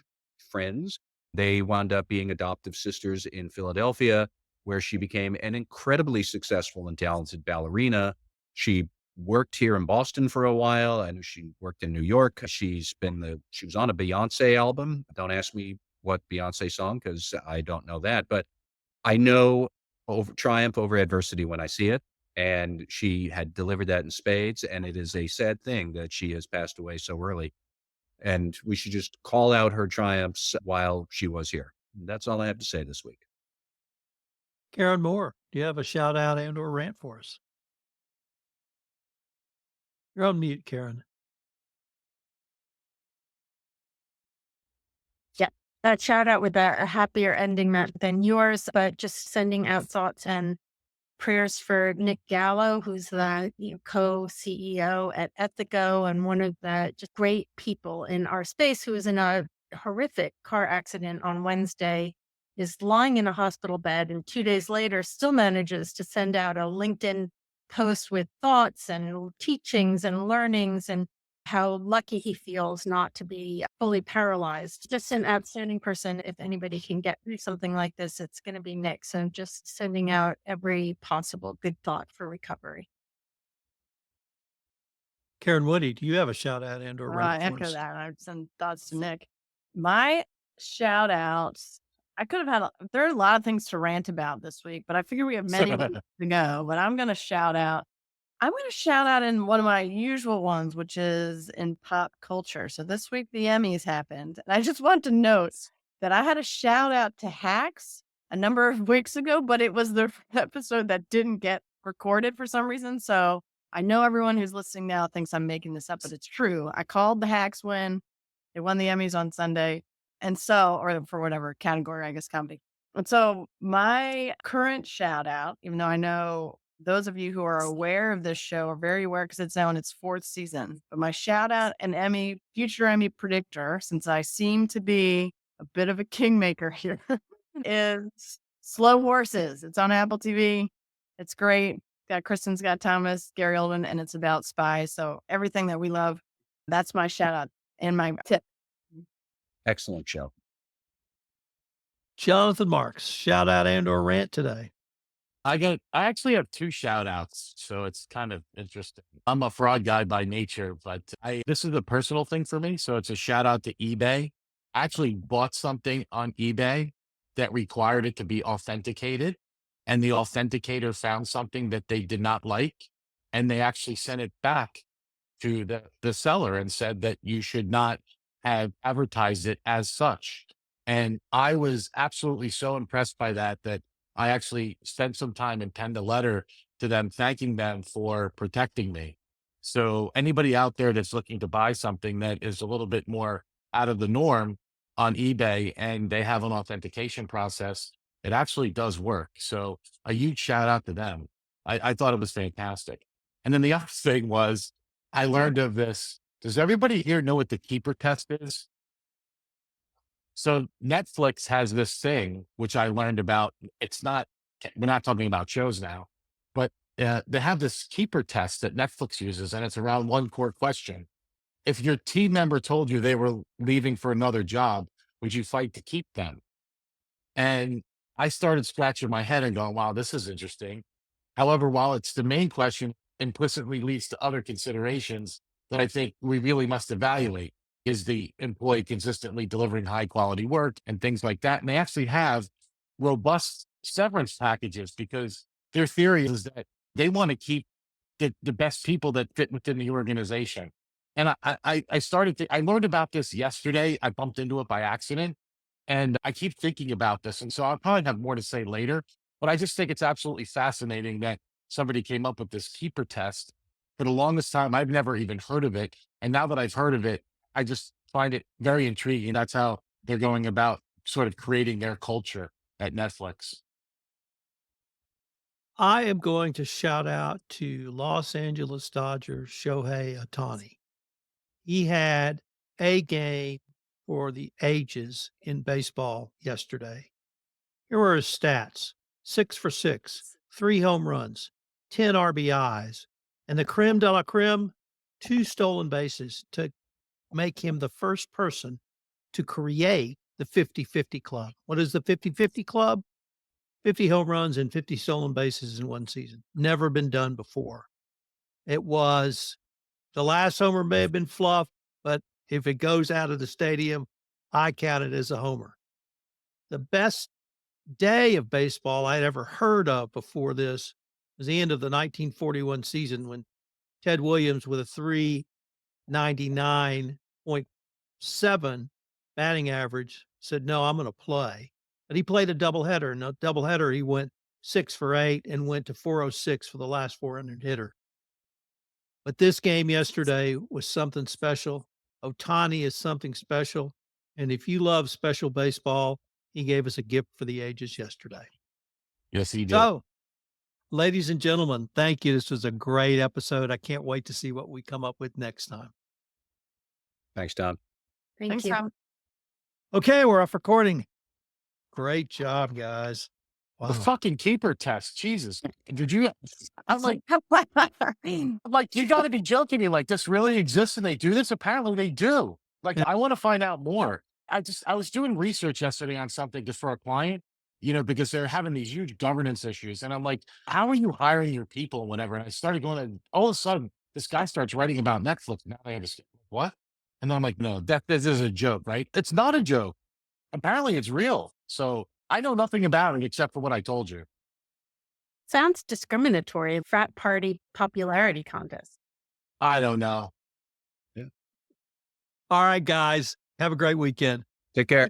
friends. They wound up being adoptive sisters in Philadelphia, where she became an incredibly successful and talented ballerina. She worked here in Boston for a while and she worked in New York. She was on a Beyonce album. Don't ask me what Beyonce song because I don't know that, but I know over triumph over adversity when I see it. And she had delivered that in spades. And it is a sad thing that she has passed away so early. And we should just call out her triumphs while she was here. That's all I have to say this week. Karen Moore, do you have a shout out and or rant for us? You're on mute, Karen. Yeah, that shout out with a happier ending than yours, but just sending out thoughts and prayers for Nick Gallo, who's the co-CEO at Ethico and one of the just great people in our space, who was in a horrific car accident on Wednesday, is lying in a hospital bed, and 2 days later still manages to send out a LinkedIn post with thoughts and teachings and learnings and how lucky he feels not to be fully paralyzed. Just an outstanding person. If anybody can get through something like this, it's going to be Nick. So just sending out every possible good thought for recovery. Karen Woody, do you have a shout out and or I rant for echo us? that. I have some thoughts to Nick. My shout outs, I could have had, there are a lot of things to rant about this week, but I figure we have many weeks to go. But I'm going to shout out. I'm going to shout out in one of my usual ones, which is in pop culture. So this week, the Emmys happened. And I just want to note that I had a shout out to Hacks a number of weeks ago, but it was the episode that didn't get recorded for some reason. So I know everyone who's listening now thinks I'm making this up, but it's true. I called the Hacks win. They won the Emmys on Sunday. And so, or for whatever category, I guess comedy. And so my current shout out, even though I know those of you who are aware of this show are very aware because it's now in its 4th season, but my shout out and Emmy, future Emmy predictor, since I seem to be a bit of a kingmaker here, is Slow Horses. It's on Apple TV. It's great. Got Kristen Scott Thomas, Gary Oldman, and it's about spies. So everything that we love. That's my shout out and my tip. Excellent show. Jonathan Marks, shout out and or rant today. I actually have two shout outs, so it's kind of interesting. I'm a fraud guy by nature, but this is a personal thing for me. So it's a shout out to eBay. I actually bought something on eBay that required it to be authenticated, and the authenticator found something that they did not like, and they actually sent it back to the seller and said that you should not have advertised it as such. And I was absolutely so impressed by that, that I actually spent some time and penned a letter to them, thanking them for protecting me. So anybody out there that's looking to buy something that is a little bit more out of the norm on eBay and they have an authentication process, it actually does work. So a huge shout out to them. I thought it was fantastic. And then the other thing was, I learned of this. Does everybody here know what the keeper test is? So Netflix has this thing, which I learned about. It's not, we're not talking about shows now, but they have this keeper test that Netflix uses, and it's around one core question. If your team member told you they were leaving for another job, would you fight to keep them? And I started scratching my head and going, wow, this is interesting. However, while it's the main question, implicitly leads to other considerations that I think we really must evaluate. Is the employee consistently delivering high quality work and things like that? And they actually have robust severance packages because their theory is that they want to keep the best people that fit within the organization. And I learned about this yesterday. I bumped into it by accident and I keep thinking about this. And so I'll probably have more to say later, but I just think it's absolutely fascinating that somebody came up with this keeper test. For the longest time, I've never even heard of it. And now that I've heard of it, I just find it very intriguing. That's how they're going about sort of creating their culture at Netflix. I am going to shout out to Los Angeles Dodgers Shohei Ohtani. He had a game for the ages in baseball yesterday. Here were his stats: 6 for 6, 3 home runs, 10 RBIs, and the creme de la creme, 2 stolen bases to make him the first person to create the 50-50 club. What is the 50-50 club? 50 home runs and 50 stolen bases in one season. Never been done before. It was, the last homer may have been fluff, but if it goes out of the stadium, I count it as a homer. The best day of baseball I'd ever heard of before this was the end of the 1941 season when Ted Williams, with a 399.7 batting average, said, no, I'm going to play. But he played a doubleheader. And a doubleheader, he went 6 for 8 and went to 406 for the last 400 hitter. But this game yesterday was something special. Ohtani is something special. And if you love special baseball, he gave us a gift for the ages yesterday. Yes, he did. So, ladies and gentlemen, thank you. This was a great episode. I can't wait to see what we come up with next time. Thanks, Tom. Thank you. Tom. Okay, we're off recording. Great job, guys. The Wow. fucking keeper test. Jesus. Did you? I'm like, you got to be joking me. Like, this really exists and they do this? Apparently they do. Like, Yeah. I want to find out more. I was doing research yesterday on something just for a client, because they're having these huge governance issues. And I'm like, how are you hiring your people and whatever? And I started going, and all of a sudden, this guy starts writing about Netflix. Now I understand. What? And then I'm like, no, this is a joke, right? It's not a joke. Apparently it's real. So I know nothing about it except for what I told you. Sounds discriminatory. Frat party popularity contest. I don't know. All right, guys. Have a great weekend. Take care.